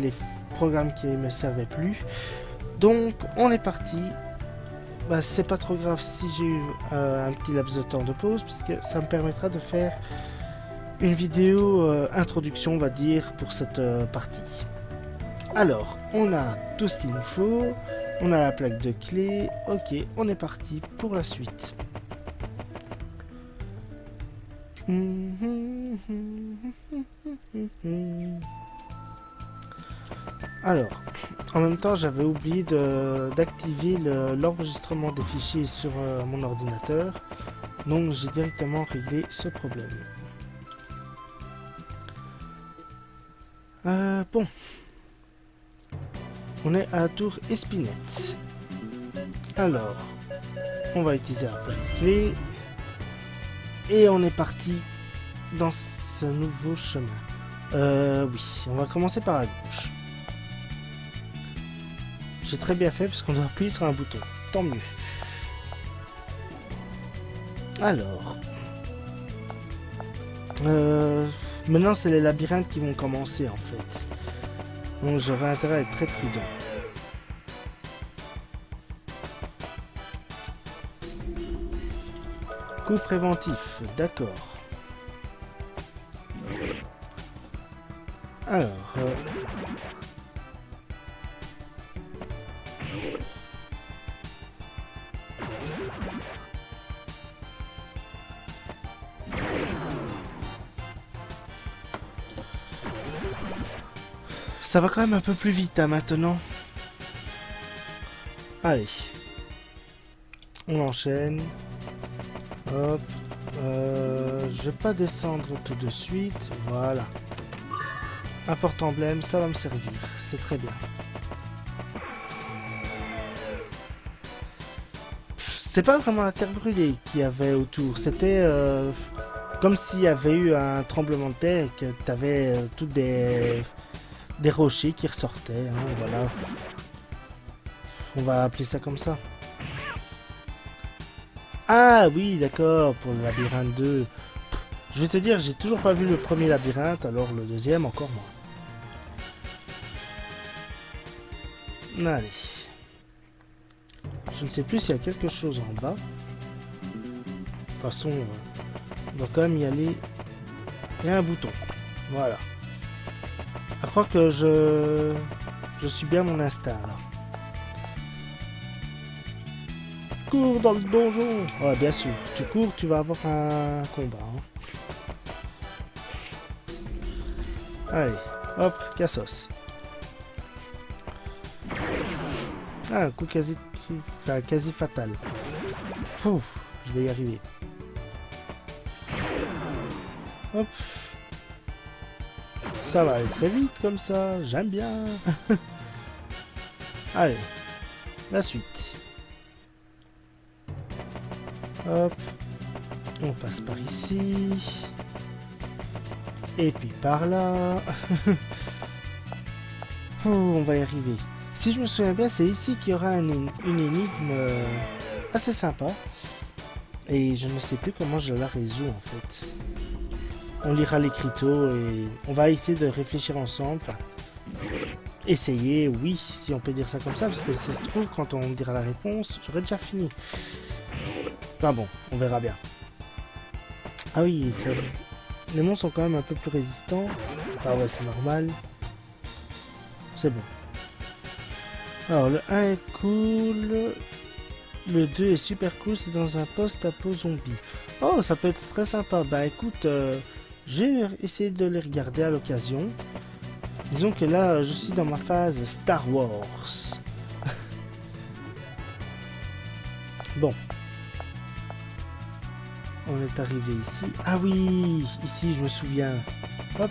les programmes qui ne me servaient plus. Donc on est parti. Bah, c'est pas trop grave si j'ai eu un petit laps de temps de pause, puisque ça me permettra de faire une vidéo introduction, on va dire, pour cette partie. Alors, on a tout ce qu'il nous faut, on a la plaque de clé, ok, on est parti pour la suite. Alors, en même temps, j'avais oublié d'activer l'enregistrement des fichiers sur mon ordinateur, donc j'ai directement réglé ce problème. Bon, on est à la tour Espinette. Alors, on va utiliser la plaque clé et on est parti dans ce nouveau chemin. Oui, on va commencer par la gauche. J'ai très bien fait parce qu'on doit appuyer sur un bouton. Tant mieux. Alors. Maintenant, c'est les labyrinthes qui vont commencer en fait. Donc j'aurai intérêt à être très prudent. Coup préventif, d'accord. Alors. Ça va quand même un peu plus vite hein, maintenant. Allez. On enchaîne. Hop. Je vais pas descendre tout de suite. Voilà. Un porte-emblème, ça va me servir. C'est très bien. C'est pas vraiment la terre brûlée qu'il y avait autour. C'était comme s'il y avait eu un tremblement de terre et que tu avais toutes des rochers qui ressortaient. Hein, voilà. On va appeler ça comme ça. Ah oui, d'accord, pour le labyrinthe 2. Je vais te dire, j'ai toujours pas vu le premier labyrinthe, alors le deuxième encore moins. Allez. Je ne sais plus s'il y a quelque chose en bas. De toute façon, on doit quand même y aller. Il y a un bouton. Voilà. À croire que je suis bien mon instinct là. Cours dans le donjon. Ouais, bien sûr. Tu cours, tu vas avoir un combat. Hein. Allez, hop, cassos. Ah, un coup quasi fatal. Ouf, je vais y arriver. Hop. Ça va aller très vite comme ça, j'aime bien. Allez, la suite. Hop, on passe par ici. Et puis par là. Oh, on va y arriver. Si je me souviens bien, c'est ici qu'il y aura une énigme assez sympa. Et je ne sais plus comment je la résous en fait. On lira l'écriteau et on va essayer de réfléchir ensemble. Enfin, essayer, oui, si on peut dire ça comme ça, parce que ça se trouve, quand on dira la réponse, j'aurai déjà fini. Enfin bon, on verra bien. Ah oui, les monstres sont quand même un peu plus résistants. Ah ouais, c'est normal. C'est bon. Alors, le 1 est cool. Le 2 est super cool, c'est dans un post-apo zombie. Oh, ça peut être très sympa. Bah écoute, j'ai essayé de les regarder à l'occasion. Disons que là, je suis dans ma phase Star Wars. Bon. On est arrivé ici. Ah oui, ici, je me souviens. Hop.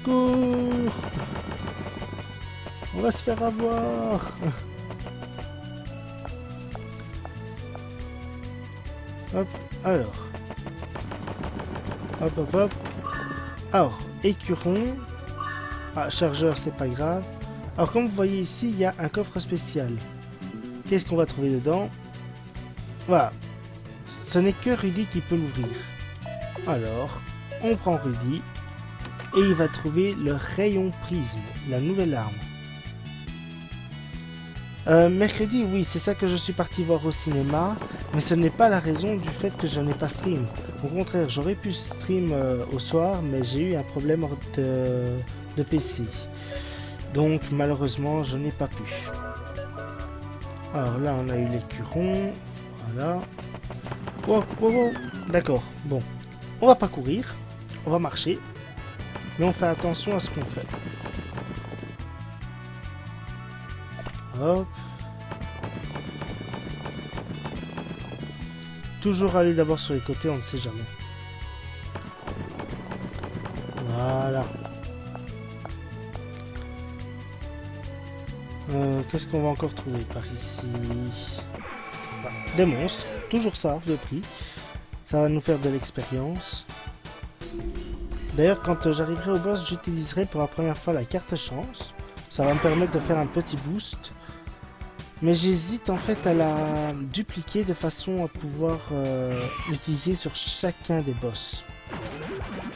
Cours. On va se faire avoir. Hop, alors. Hop, hop, hop. Alors, écuron. Ah, chargeur, c'est pas grave. Alors, comme vous voyez ici, il y a un coffre spécial. Qu'est-ce qu'on va trouver dedans? Voilà. Ce n'est que Rudy qui peut l'ouvrir. Alors, on prend Rudy. et il va trouver le rayon prisme, la nouvelle arme. Mercredi, oui, c'est ça que je suis parti voir au cinéma, mais ce n'est pas la raison du fait que je n'ai pas stream. Au contraire, j'aurais pu stream au soir, mais j'ai eu un problème de PC. Donc malheureusement, je n'ai pas pu. Alors là, on a eu l'écuron. Voilà. Wow, wow, wow. D'accord, bon. On va pas courir, on va marcher, mais on fait attention à ce qu'on fait. Hop. Toujours aller d'abord sur les côtés, on ne sait jamais. Voilà. Qu'est-ce qu'on va encore trouver par ici? Des monstres, toujours ça, de prix. Ça va nous faire de l'expérience. D'ailleurs, quand j'arriverai au boss, j'utiliserai pour la première fois la carte chance. Ça va me permettre de faire un petit boost. Mais j'hésite en fait à la dupliquer de façon à pouvoir l'utiliser sur chacun des boss.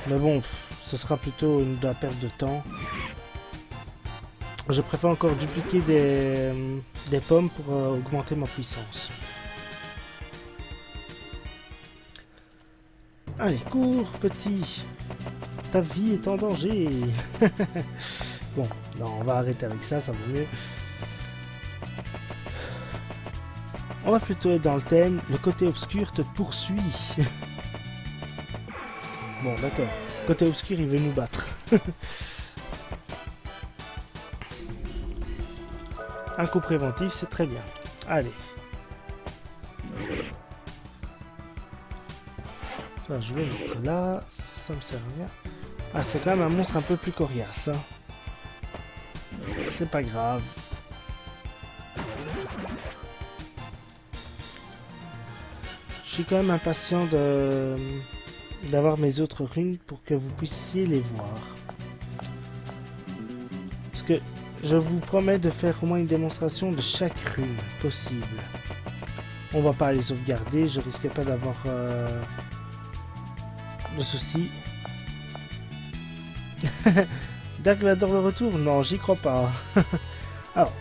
Mais bon, ce sera plutôt de la perte de temps. Je préfère encore dupliquer des pommes pour augmenter ma puissance. Allez, cours petit. Ta vie est en danger. Bon, non, on va arrêter avec ça, ça vaut mieux. On va plutôt être dans le thème, le côté obscur te poursuit. Bon, d'accord. Côté obscur, il veut nous battre. Un coup préventif, c'est très bien. Allez. Ça, je vais mettre là. Ça me sert à rien. Ah, c'est quand même un monstre un peu plus coriace. Hein. C'est pas grave. Je suis quand même impatient d'avoir mes autres runes pour que vous puissiez les voir. Parce que je vous promets de faire au moins une démonstration de chaque rune possible. On va pas les sauvegarder, je risque pas d'avoir de soucis. Dark Vador le retour? Non, j'y crois pas. Alors,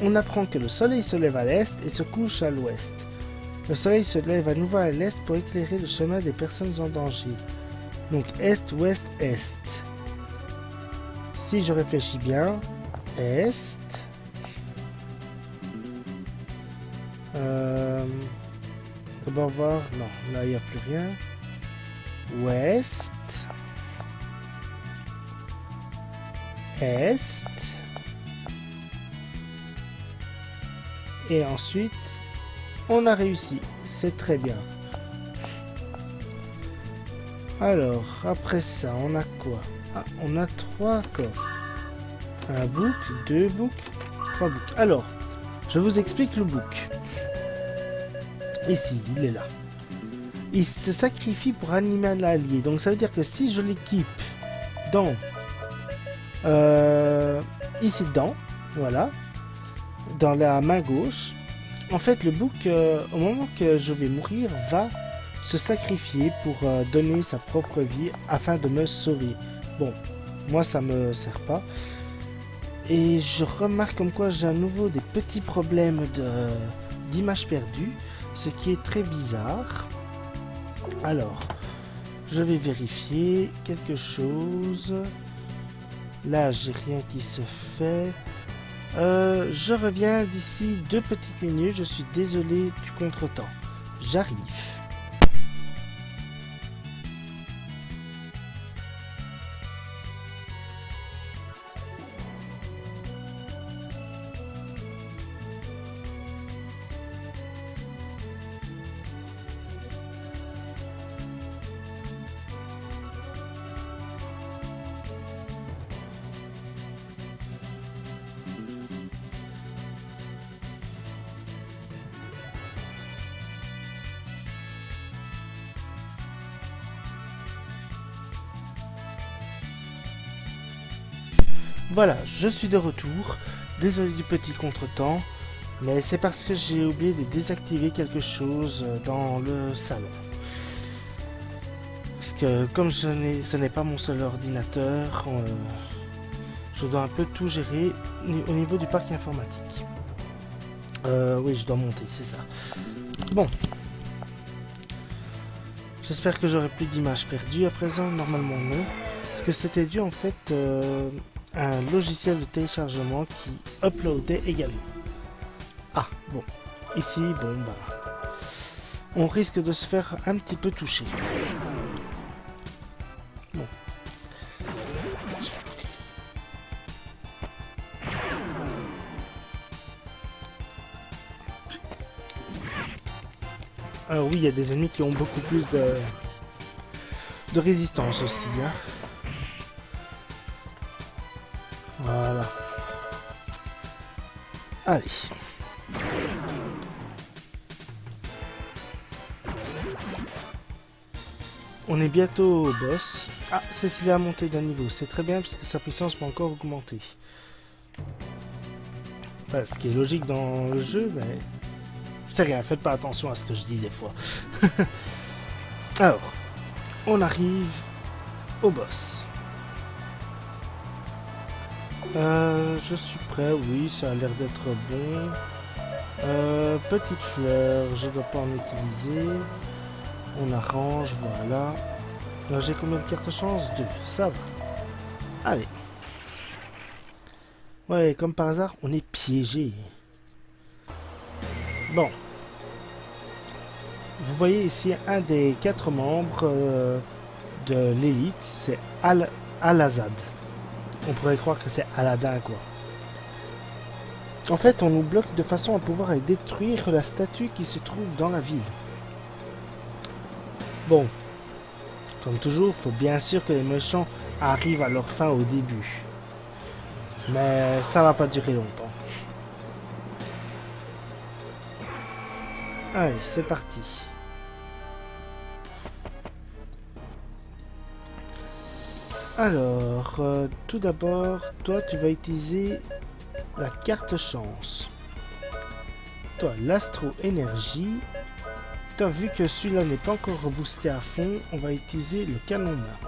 on apprend que le soleil se lève à l'est et se couche à l'ouest. Le soleil se lève à nouveau à l'est pour éclairer le chemin des personnes en danger. Donc est, ouest, est. Si je réfléchis bien, est. D'abord voir, non, là il n'y a plus rien. Ouest. Est. Et ensuite, on a réussi. C'est très bien. Alors, après ça, on a quoi? Ah, on a 3 coffres. Un book, 2 books, 3 books. Alors, je vous explique le book. Ici, il est là. Il se sacrifie pour animer l'allié. Donc ça veut dire que si je l'équipe dans... ici dedans, voilà. Dans la main gauche. En fait, le book, au moment que je vais mourir, va se sacrifier pour donner sa propre vie afin de me sauver. Bon, moi ça me sert pas. Et je remarque comme quoi j'ai à nouveau des petits problèmes d'image perdue, ce qui est très bizarre. Alors, je vais vérifier quelque chose. Là, j'ai rien qui se fait. Je reviens d'ici 2 petites minutes. Je suis désolé du contretemps. J'arrive. Voilà, je suis de retour. Désolé du petit contretemps, mais c'est parce que j'ai oublié de désactiver quelque chose dans le salon. Parce que comme ce n'est pas mon seul ordinateur, je dois un peu tout gérer au niveau du parc informatique. Oui, je dois monter, c'est ça. Bon. J'espère que j'aurai plus d'images perdues à présent, normalement non. Parce que c'était dû en fait à un logiciel de téléchargement qui uploadait également. Ah, bon. Ici, bon, bah... on risque de se faire un petit peu toucher. Bon. Alors oui, il y a des ennemis qui ont beaucoup plus de résistance aussi. Hein. Voilà. Allez. On est bientôt au boss. Ah, Cécilia a monté d'un niveau. C'est très bien parce que sa puissance va encore augmenter. Enfin, ce qui est logique dans le jeu, mais... c'est rien, faites pas attention à ce que je dis des fois. Alors, on arrive au boss. Je suis prêt, oui, ça a l'air d'être bon. Petite fleur, je dois pas en utiliser. On arrange, voilà. Là, j'ai combien de cartes chance? 2, ça va. Allez. Ouais, comme par hasard, on est piégé. Bon. Vous voyez ici un des 4 membres de l'élite, c'est Al-Azad. On pourrait croire que c'est Aladdin, quoi. En fait, on nous bloque de façon à pouvoir aller détruire la statue qui se trouve dans la ville. Bon. Comme toujours, il faut bien sûr que les méchants arrivent à leur fin au début. Mais ça va pas durer longtemps. Allez, c'est parti. Alors, tout d'abord, toi, tu vas utiliser la carte chance. Toi, l'astro-énergie. Toi, vu que celui-là n'est pas encore boosté à fond, on va utiliser le canon main.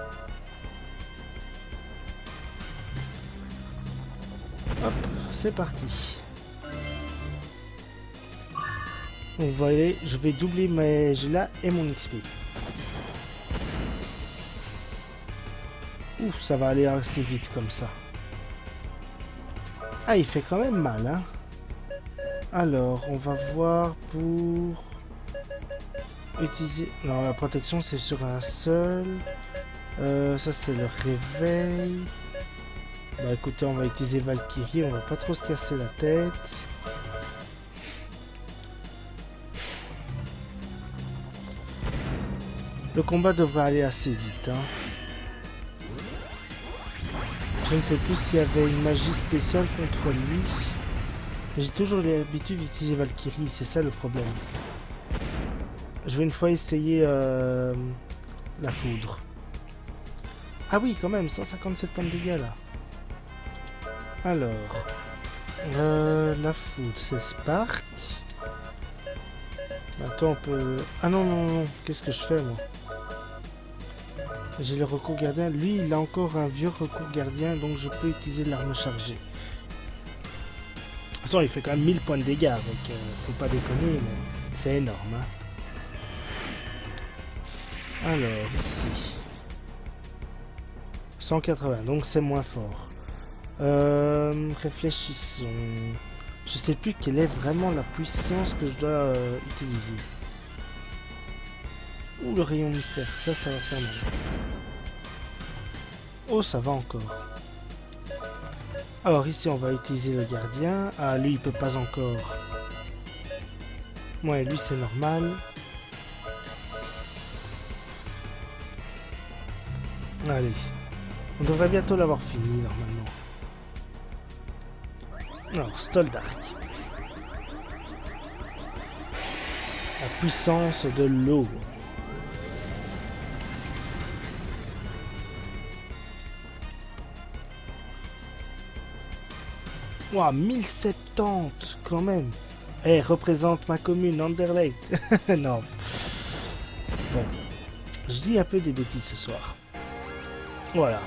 Hop, c'est parti. Vous voyez, je vais doubler mes GLA et mon XP. Ouf, ça va aller assez vite comme ça. Ah, il fait quand même mal, hein. Alors, on va voir pour utiliser... non, la protection, c'est sur un seul. Ça, c'est le réveil. Bah, écoutez, on va utiliser Valkyrie. On va pas trop se casser la tête. Le combat devrait aller assez vite, hein. Je ne sais plus s'il y avait une magie spéciale contre lui. J'ai toujours l'habitude d'utiliser Valkyrie, c'est ça le problème. Je vais une fois essayer la foudre. Ah oui, quand même, 157 points de dégâts là. Alors, la foudre, c'est Spark. Attends, on peut... ah non, non, non, qu'est-ce que je fais moi? J'ai le recours gardien. Lui, il a encore un vieux recours gardien, donc je peux utiliser l'arme chargée. De toute façon, il fait quand même 1000 points de dégâts, donc faut pas déconner, mais c'est énorme. Hein. Alors, ici. 180, donc c'est moins fort. Réfléchissons. Je sais plus quelle est vraiment la puissance que je dois utiliser. Ouh, le rayon mystère, ça va faire mal. Oh, ça va encore. Alors ici, on va utiliser le gardien. Ah, lui, il peut pas encore. Ouais, lui, c'est normal. Allez. On devrait bientôt l'avoir fini, normalement. Alors, Stoldark. La puissance de l'eau. Ouah, 1070 quand même. Eh, représente ma commune, Anderlecht. Non. Bon. Je dis un peu des bêtises ce soir. Voilà.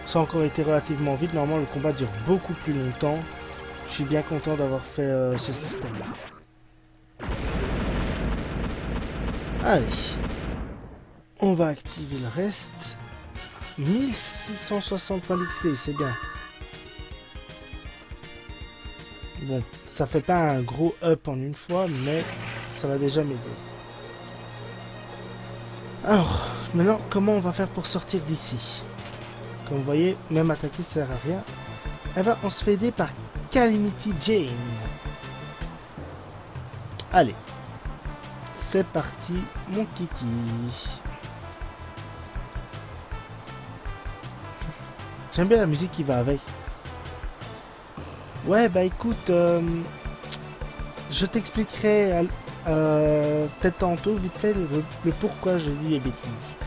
Ça a encore été relativement vite. Normalement, le combat dure beaucoup plus longtemps. Je suis bien content d'avoir fait ce système-là. Allez. On va activer le reste. 1660 points d'XP, c'est bien. Bon, ça fait pas un gros up en une fois, mais ça va déjà m'aider. Alors, maintenant, comment on va faire pour sortir d'ici? Comme vous voyez, même attaquer ça sert à rien. Eh ben, on se fait aider par Calamity Jane. Allez. C'est parti, mon kiki. J'aime bien la musique qui va avec. Ouais, bah écoute, je t'expliquerai peut-être tantôt, vite fait, le pourquoi je dis les bêtises.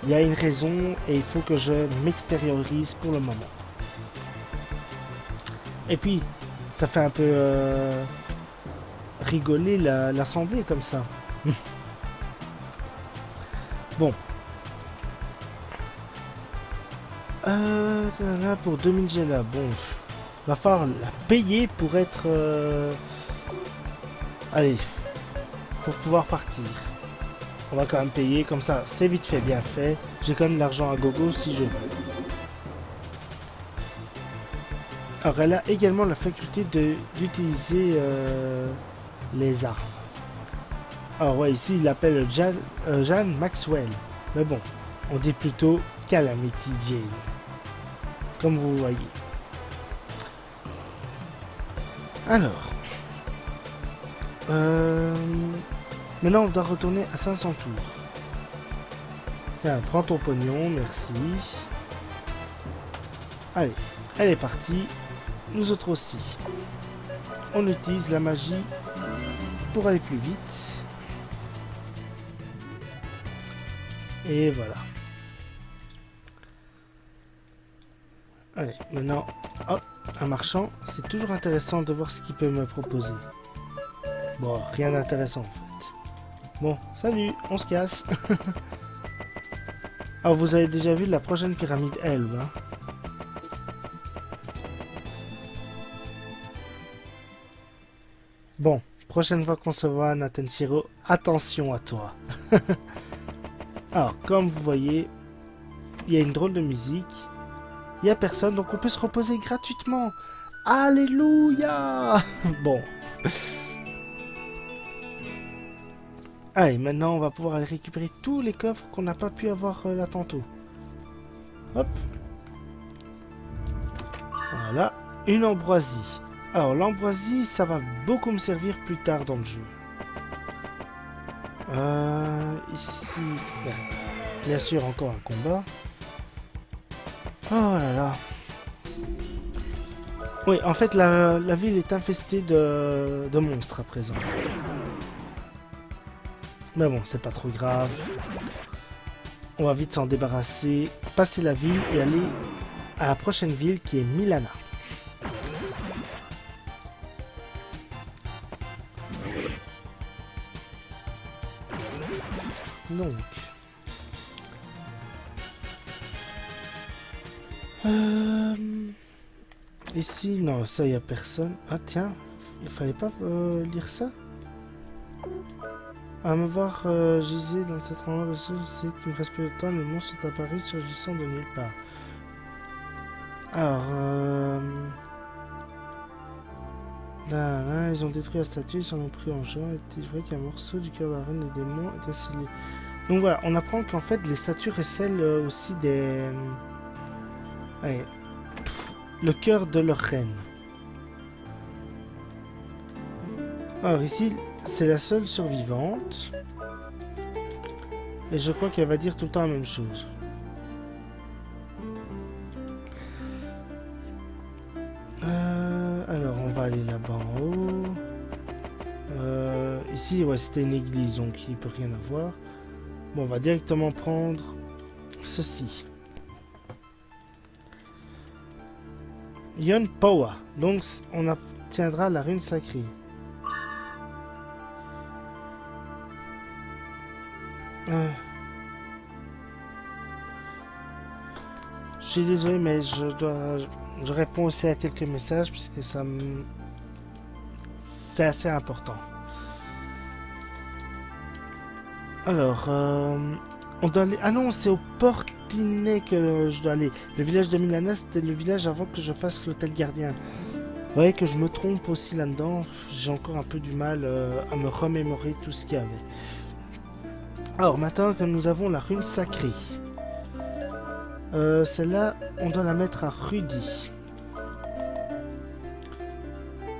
Il y a une raison et il faut que je m'extériorise pour le moment. Et puis, ça fait un peu rigoler l'assemblée comme ça. Bon. Pour 2000 Gela, bon. Va falloir la payer pour être... Allez. Pour pouvoir partir. On va quand même payer, comme ça, c'est vite fait, bien fait. J'ai quand même l'argent à gogo si je veux. Alors, elle a également la faculté d'utiliser les armes. Alors, ouais, ici, il l'appelle Jeanne Maxwell. Mais bon, on dit plutôt Calamity Jane. Comme vous voyez. Alors. Maintenant, on doit retourner à 500 tours. Tiens, prends ton pognon, merci. Allez, elle est partie. Nous autres aussi. On utilise la magie pour aller plus vite. Et voilà. Allez, maintenant, hop, un marchand. C'est toujours intéressant de voir ce qu'il peut me proposer. Bon, rien d'intéressant en fait. Bon, salut, on se casse. Alors, vous avez déjà vu la prochaine pyramide Elbe, hein? Bon, prochaine fois qu'on se voit, Natenshiro, attention à toi. Alors, comme vous voyez, il y a une drôle de musique. Il n'y a personne, donc on peut se reposer gratuitement. Alléluia. Bon. Allez, maintenant on va pouvoir aller récupérer tous les coffres qu'on n'a pas pu avoir là tantôt. Hop. Voilà, une ambroisie. Alors l'ambroisie, ça va beaucoup me servir plus tard dans le jeu. Ici, merde. Bien sûr, encore un combat. Oh là là. Oui, en fait, la ville est infestée de monstres à présent. Mais bon, c'est pas trop grave. On va vite s'en débarrasser, passer la ville et aller à la prochaine ville qui est Milana. Donc... Ici, non, ça, il n'y a personne. Ah, tiens, il fallait pas lire ça. À me voir giser dans cet endroit, parce que je sais qu'il me reste peu de temps, les monstres sont apparus surgissant de nulle part. Alors, là, ils ont détruit la statue, ils s'en ont pris en juin. Il est vrai qu'un morceau du cœur de la reine des démons est scellé. Donc voilà, on apprend qu'en fait, les statues recèlent aussi des... Allez, le cœur de leur reine. Alors ici, c'est la seule survivante. Et je crois qu'elle va dire tout le temps la même chose. Alors, on va aller là-bas en haut. Ici, ouais, c'était une église, donc il ne peut rien avoir. Bon, on va directement prendre ceci. Yon Powa. Donc, on obtiendra la rune sacrée. suis désolé, mais je réponds aussi à quelques messages puisque c'est assez important. Alors, on doit aller... Ah non, c'est au Portinet que je dois aller. Le village de Milana, c'était le village avant que je fasse l'hôtel gardien. Vous voyez que je me trompe aussi là-dedans. J'ai encore un peu du mal à me remémorer tout ce qu'il y avait. Alors, maintenant que nous avons la rune sacrée. Celle-là, on doit la mettre à Rudy.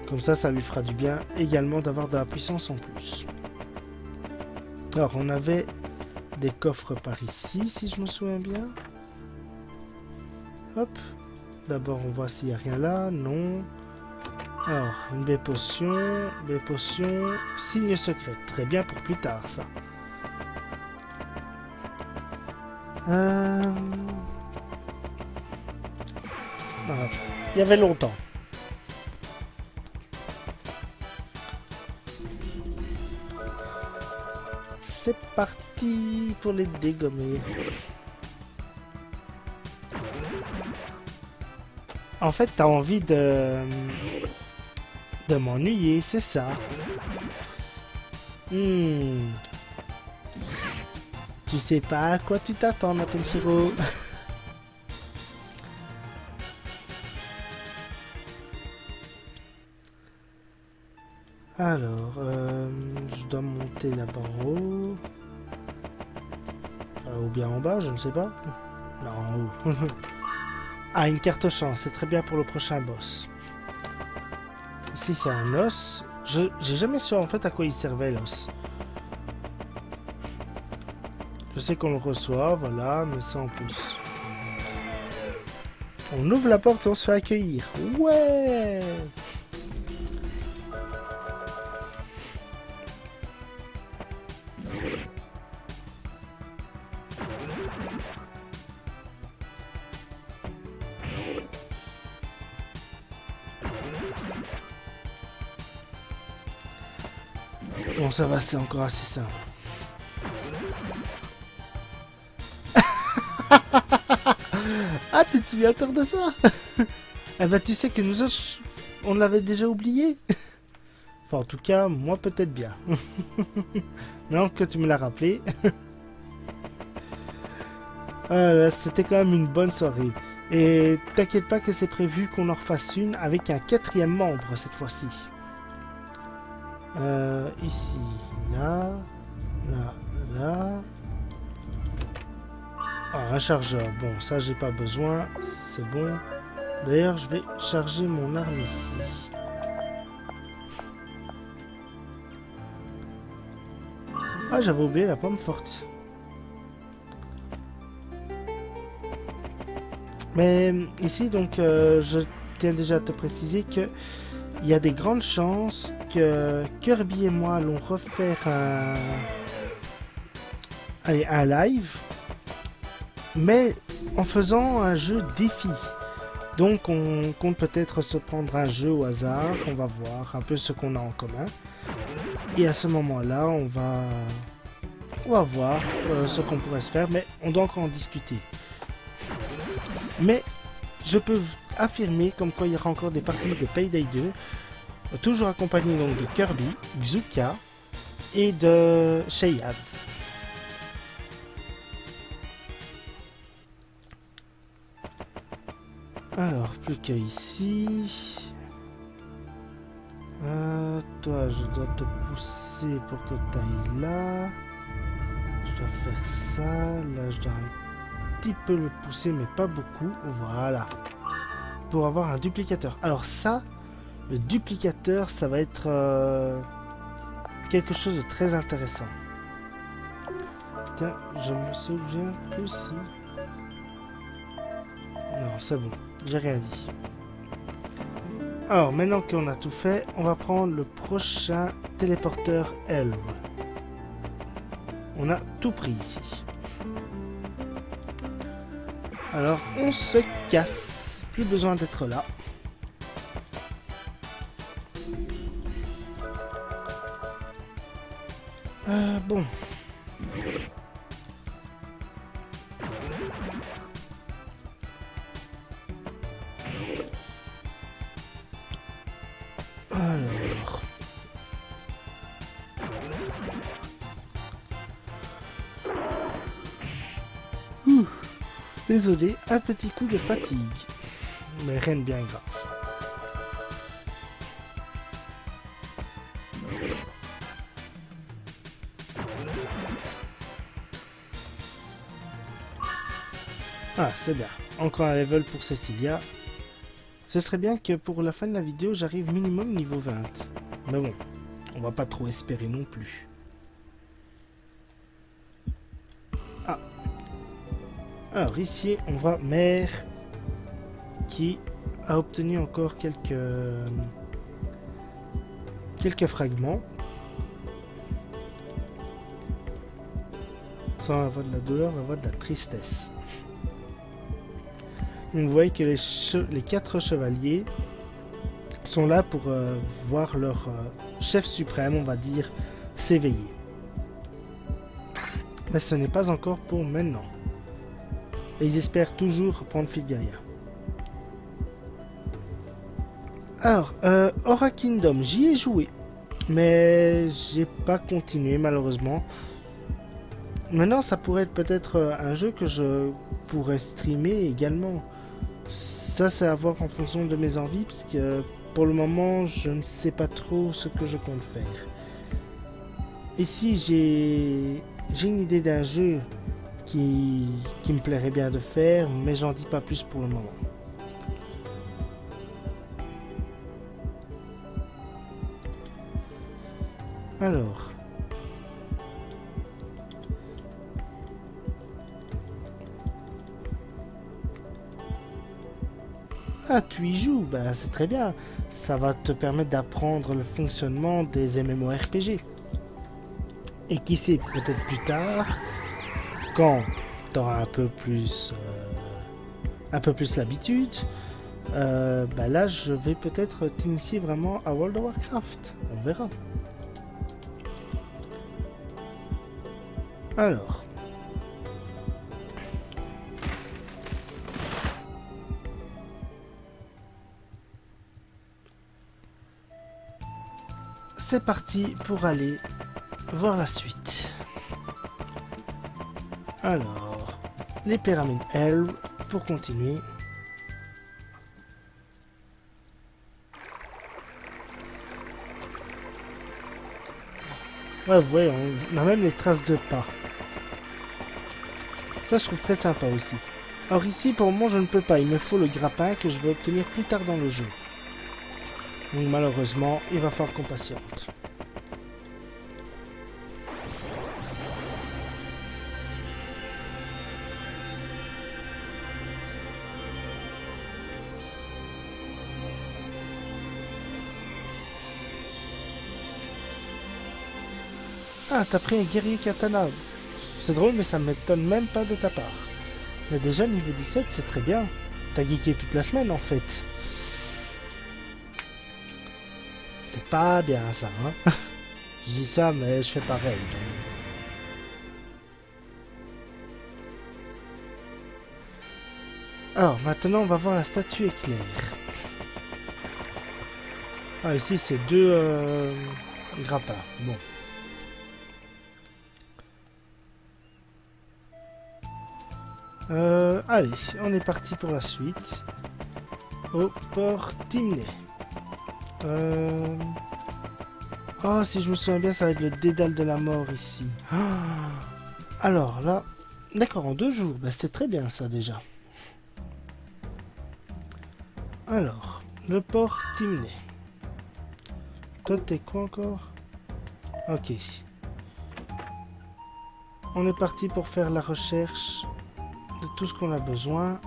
Comme ça lui fera du bien également d'avoir de la puissance en plus. Alors, on avait des coffres par ici, si je me souviens bien. Hop. D'abord, on voit s'il n'y a rien là. Non. Alors, une baie potion. Signe secret. Très bien pour plus tard, ça. Voilà. Il y avait longtemps. C'est parti pour les dégommer. En fait, t'as envie de m'ennuyer, c'est ça. Tu sais pas à quoi tu t'attends, Natenshiro. Alors, je dois monter là-bas en haut. Ou bien en bas, je ne sais pas. Non, en haut. Ah, une carte chance, c'est très bien pour le prochain boss. Ici, c'est un os. J'ai jamais su en fait à quoi il servait l'os. Je sais qu'on le reçoit, voilà, mais ça en plus. On ouvre la porte et on se fait accueillir. Ouais! Bon, ça va, c'est encore assez simple. Ah, tu te souviens encore de ça? Eh ben, tu sais que nous autres, on l'avait déjà oublié. Enfin, en tout cas, moi peut-être bien. Non, que tu me l'as rappelé. C'était quand même une bonne soirée. Et t'inquiète pas que c'est prévu qu'on en refasse une avec un 4e membre cette fois-ci. Ici, là, là. Ah, un chargeur. Bon, ça, j'ai pas besoin. C'est bon. D'ailleurs, je vais charger mon arme ici. Ah, j'avais oublié la pomme forte. Mais ici, donc, je tiens déjà à te préciser que il y a des grandes chances que Kirby et moi allons refaire un live, mais en faisant un jeu défi. Donc on compte peut-être se prendre un jeu au hasard, on va voir un peu ce qu'on a en commun. Et à ce moment-là, on va voir ce qu'on pourrait se faire, mais on doit encore en discuter. Mais je peux affirmer comme quoi il y aura encore des parties de Payday 2, toujours accompagné donc de Kirby, Xuka et de Shayad. Alors, plus que ici. Toi, je dois te pousser pour que tu ailles là. Je dois faire ça. Là, je dois un petit peu le pousser, mais pas beaucoup. Voilà. Pour avoir un duplicateur. Alors ça, le duplicateur, ça va être quelque chose de très intéressant. Putain, je me souviens plus si... Non, c'est bon. J'ai rien dit. Alors, maintenant qu'on a tout fait, on va prendre le prochain téléporteur L. On a tout pris ici. Alors, on se casse. Plus besoin d'être là. Bon. Alors... Ouh. Désolé, un petit coup de fatigue. Mais rien de bien grave. Ah, c'est bien. Encore un level pour Cecilia. Ce serait bien que pour la fin de la vidéo, j'arrive minimum niveau 20. Mais bon, on va pas trop espérer non plus. Ah. Alors ici, on voit Mère qui a obtenu encore quelques fragments. Sans la voix de la douleur, la voix de la tristesse. Donc vous voyez que les 4 chevaliers sont là pour voir leur chef suprême, on va dire, s'éveiller. Mais ce n'est pas encore pour maintenant. Et ils espèrent toujours reprendre Filgaria. Alors, Aura Kingdom, j'y ai joué. Mais j'ai pas continué malheureusement. Maintenant, ça pourrait être peut-être un jeu que je pourrais streamer également. Ça, c'est à voir en fonction de mes envies, parce que pour le moment, je ne sais pas trop ce que je compte faire. Ici, j'ai une idée d'un jeu qui me plairait bien de faire, mais j'en dis pas plus pour le moment. Alors... Ah, tu y joues, ben, c'est très bien. Ça va te permettre d'apprendre le fonctionnement des MMORPG. Et qui sait, peut-être plus tard, quand tu auras un peu plus l'habitude, ben là, je vais peut-être t'initier vraiment à World of Warcraft. On verra. Alors... c'est parti pour aller voir la suite. Alors, les pyramides L pour continuer. Ouais, vous voyez, on a même les traces de pas. Ça, je trouve très sympa aussi. Alors ici, pour le moment, je ne peux pas. Il me faut le grappin que je vais obtenir plus tard dans le jeu. Donc malheureusement, il va falloir qu'on patiente. Ah, t'as pris un guerrier katana. C'est drôle, mais ça m'étonne même pas de ta part. Mais déjà, niveau 17, c'est très bien. T'as geeké toute la semaine, en fait. C'est pas bien, ça, hein. Je dis ça, mais je fais pareil. Alors, maintenant, on va voir la statue éclair. Ah, ici, c'est 2 grappins. Bon. Allez, on est parti pour la suite. Au port Timney. Oh, si je me souviens bien, ça va être le dédale de la mort ici. Alors là, d'accord, en 2 jours, bah, c'est très bien ça déjà. Alors, le port Timney. Toi, t'es quoi encore? Ok. On est parti pour faire la recherche de tout ce qu'on a besoin.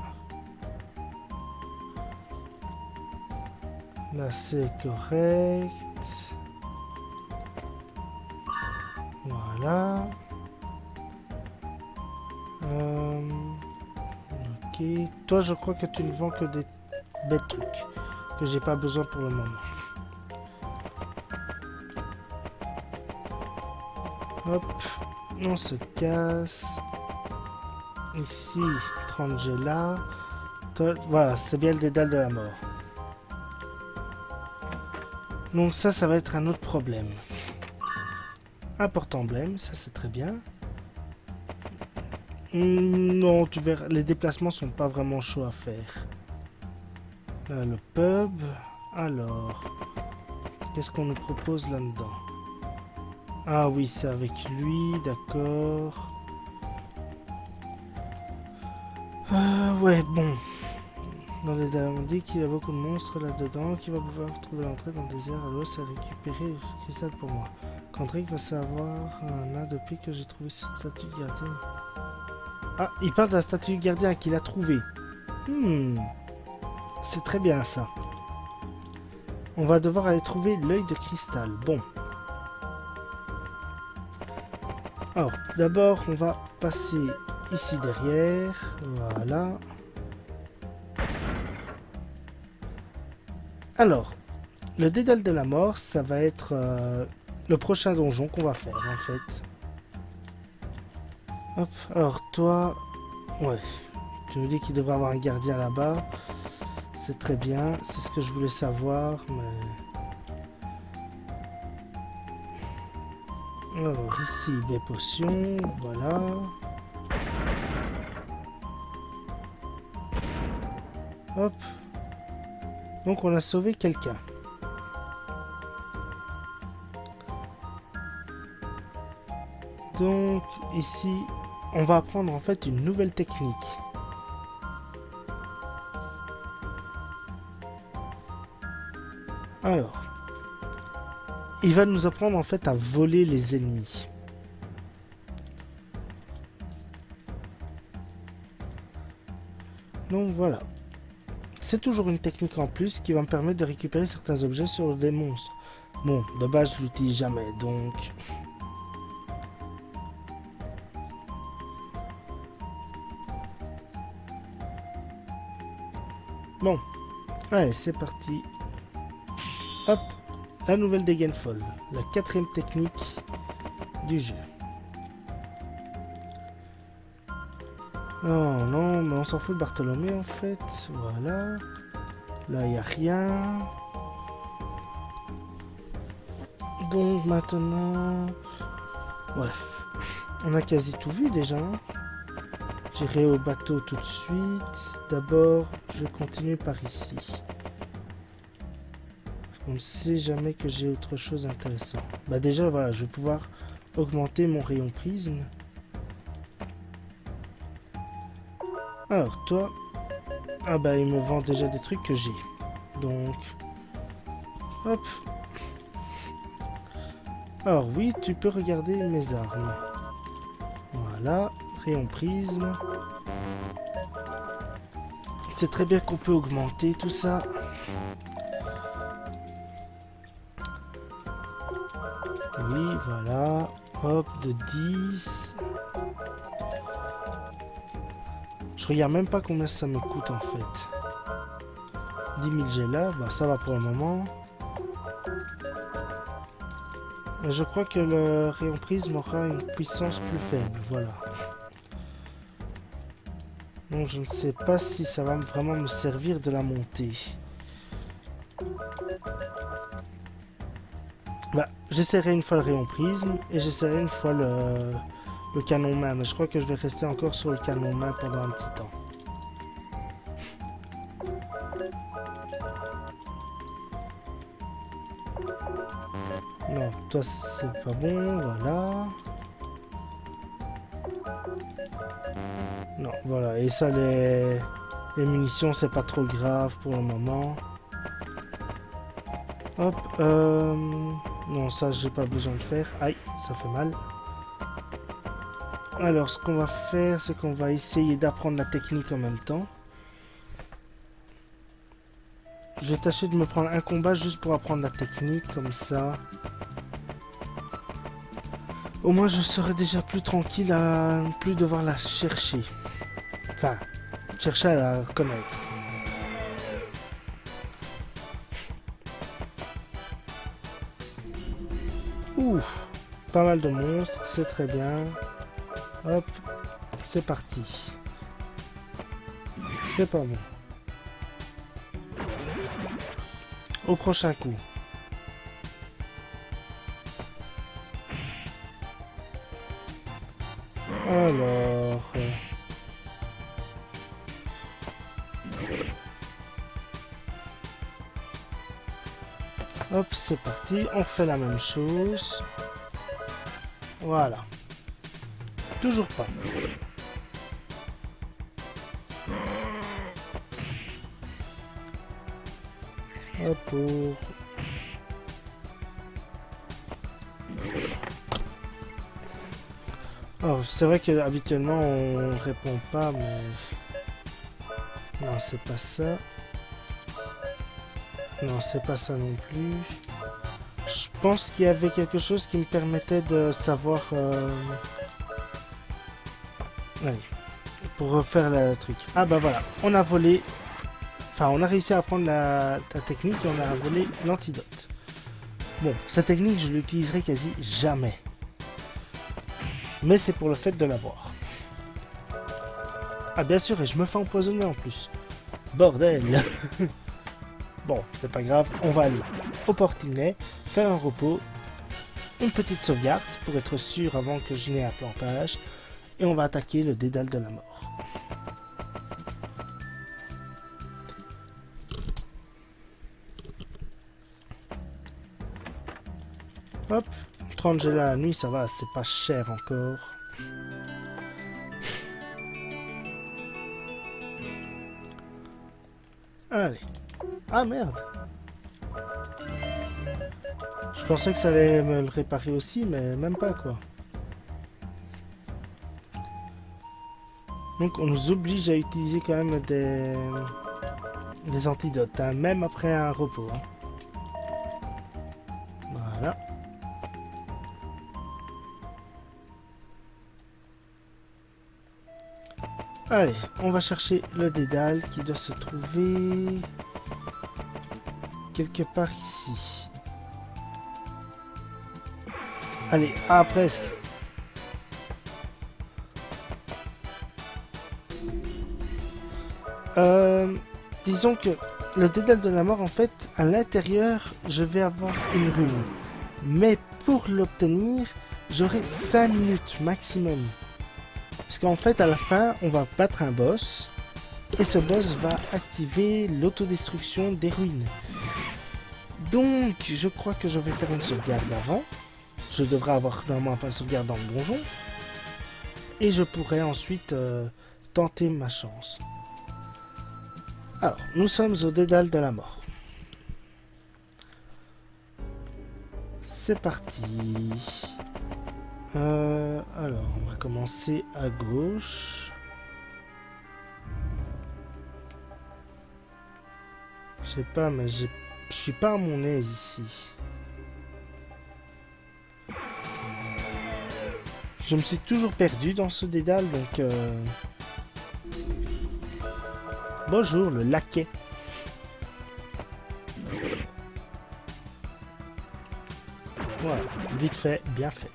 Là, c'est correct. Voilà. Ok. Toi, je crois que tu ne vends que des bêtes trucs que j'ai pas besoin pour le moment. Hop. On se casse. Ici, Trangela. Voilà, c'est bien le dédale de la mort. Donc ça va être un autre problème. Un porte-emblème, ça c'est très bien. Non, tu verras, les déplacements sont pas vraiment chauds à faire. Là, le pub. Alors, qu'est-ce qu'on nous propose là-dedans? Ah oui, c'est avec lui, d'accord. Ouais, bon. Dans les dalles, on dit qu'il y a beaucoup de monstres là-dedans, qui va pouvoir trouver l'entrée dans le désert à l'os et récupérer le cristal pour moi. Kendrick va savoir depuis que j'ai trouvé cette statue de gardien. Ah, il parle de la statue de gardien qu'il a trouvée. C'est très bien ça. On va devoir aller trouver l'œil de cristal. Bon. Alors, d'abord, on va passer ici derrière. Voilà. Alors, le dédale de la mort, ça va être le prochain donjon qu'on va faire, en fait. Hop, alors toi... Ouais, tu me dis qu'il devrait avoir un gardien là-bas. C'est très bien, c'est ce que je voulais savoir, mais... Alors, ici, des potions, voilà. Hop. Donc, on a sauvé quelqu'un. Donc, ici, on va apprendre en fait une nouvelle technique. Alors, il va nous apprendre en fait à voler les ennemis. Donc voilà. C'est toujours une technique en plus qui va me permettre de récupérer certains objets sur des monstres. Bon, de base je l'utilise jamais, donc... Bon, allez, c'est parti. Hop, la nouvelle dégaine folle, la 4e technique du jeu. Non, non, mais on s'en fout de Bartholomé en fait. Voilà. Là, il n'y a rien. Donc maintenant... Bref, on a quasi tout vu déjà. J'irai au bateau tout de suite. D'abord, je continue par ici. On ne sait jamais que j'ai autre chose d'intéressant. Bah déjà, voilà, je vais pouvoir augmenter mon rayon prisme. Alors, toi... Ah bah, il me vend déjà des trucs que j'ai. Donc... Hop. Alors oui, tu peux regarder mes armes. Voilà, rayon prisme. C'est très bien qu'on peut augmenter tout ça. Oui, voilà. Hop, de 10. Je regarde même pas combien ça me coûte en fait. 10 000 j'ai là, bah ça va pour le moment. Mais je crois que le rayon prisme aura une puissance plus faible, voilà. Donc je ne sais pas si ça va vraiment me servir de la monter. Bah, j'essaierai une fois le rayon prisme et j'essaierai une fois le canon main. Mais je crois que je vais rester encore sur le canon main pendant un petit temps. Non, toi c'est pas bon, voilà. Non, voilà, et ça les munitions c'est pas trop grave pour le moment. Hop, non ça j'ai pas besoin de faire. Aïe, ça fait mal. Alors ce qu'on va faire c'est qu'on va essayer d'apprendre la technique en même temps. Je vais tâcher de me prendre un combat juste pour apprendre la technique comme ça. Au moins je serai déjà plus tranquille à ne plus devoir la chercher. Enfin, chercher à la connaître. Ouf, pas mal de monstres, c'est très bien. Hop, c'est parti. C'est pas bon. Au prochain coup. Alors... hop, c'est parti. On refait la même chose. Voilà. Toujours pas. Hop, pour... alors, c'est vrai que habituellement on répond pas, mais... non, c'est pas ça. Non, c'est pas ça non plus. Je pense qu'il y avait quelque chose qui me permettait de savoir... allez, pour refaire le truc. Ah bah voilà, on a volé... enfin, on a réussi à apprendre la technique et on a volé l'antidote. Bon, cette technique, je l'utiliserai quasi jamais. Mais c'est pour le fait de l'avoir. Ah bien sûr, et je me fais empoisonner en plus. Bordel. Bon, c'est pas grave, on va aller au portinet, faire un repos, une petite sauvegarde pour être sûr avant que je n'ai un plantage, et on va attaquer le dédale de la mort. Hop, 30 gels à la nuit, ça va, c'est pas cher encore. Allez. Ah merde. Je pensais que ça allait me le réparer aussi, mais même pas quoi. Donc on nous oblige à utiliser quand même des antidotes, hein, même après un repos. Hein. Voilà. Allez, on va chercher le dédale qui doit se trouver quelque part ici. Allez, ah presque. Disons que le dédale de la mort, en fait, à l'intérieur, je vais avoir une rune. Mais pour l'obtenir, j'aurai 5 minutes maximum. Parce qu'en fait, à la fin, on va battre un boss. Et ce boss va activer l'autodestruction des ruines. Donc, je crois que je vais faire une sauvegarde avant. Je devrais avoir normalement pas de sauvegarde dans le donjon. Et je pourrai ensuite tenter ma chance. Alors, nous sommes au dédale de la mort. C'est parti. Alors, on va commencer à gauche. Je sais pas, mais je suis pas à mon aise ici. Je me suis toujours perdu dans ce dédale, donc... bonjour, le laquais. Voilà, vite fait, bien fait.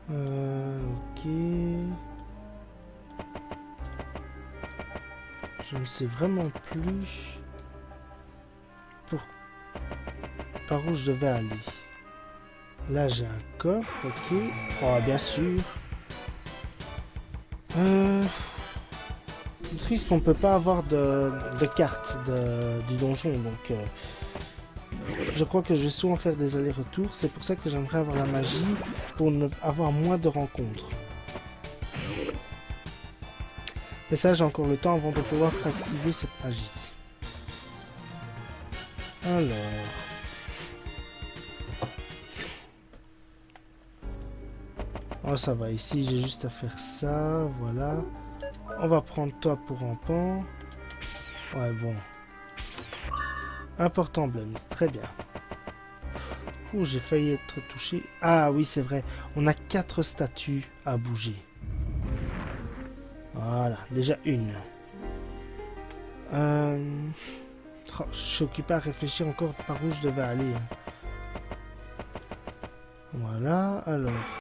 Ok. Je ne sais vraiment plus par où je devais aller. Là, j'ai un coffre, ok. Oh, bien sûr. Triste qu'on peut pas avoir de carte du donjon, donc je crois que je vais souvent faire des allers-retours. C'est pour ça que j'aimerais avoir la magie pour avoir moins de rencontres. Et ça, j'ai encore le temps avant de pouvoir activer cette magie. Alors... oh, ça va, ici j'ai juste à faire ça, voilà. On va prendre toi pour rampant. Ouais, bon. Un porte-emblème, très bien. Ouh, j'ai failli être touché. Ah oui, c'est vrai, on a 4 statues à bouger. Voilà, déjà une. Oh, je suis occupé à réfléchir encore par où je devais aller. Voilà, alors...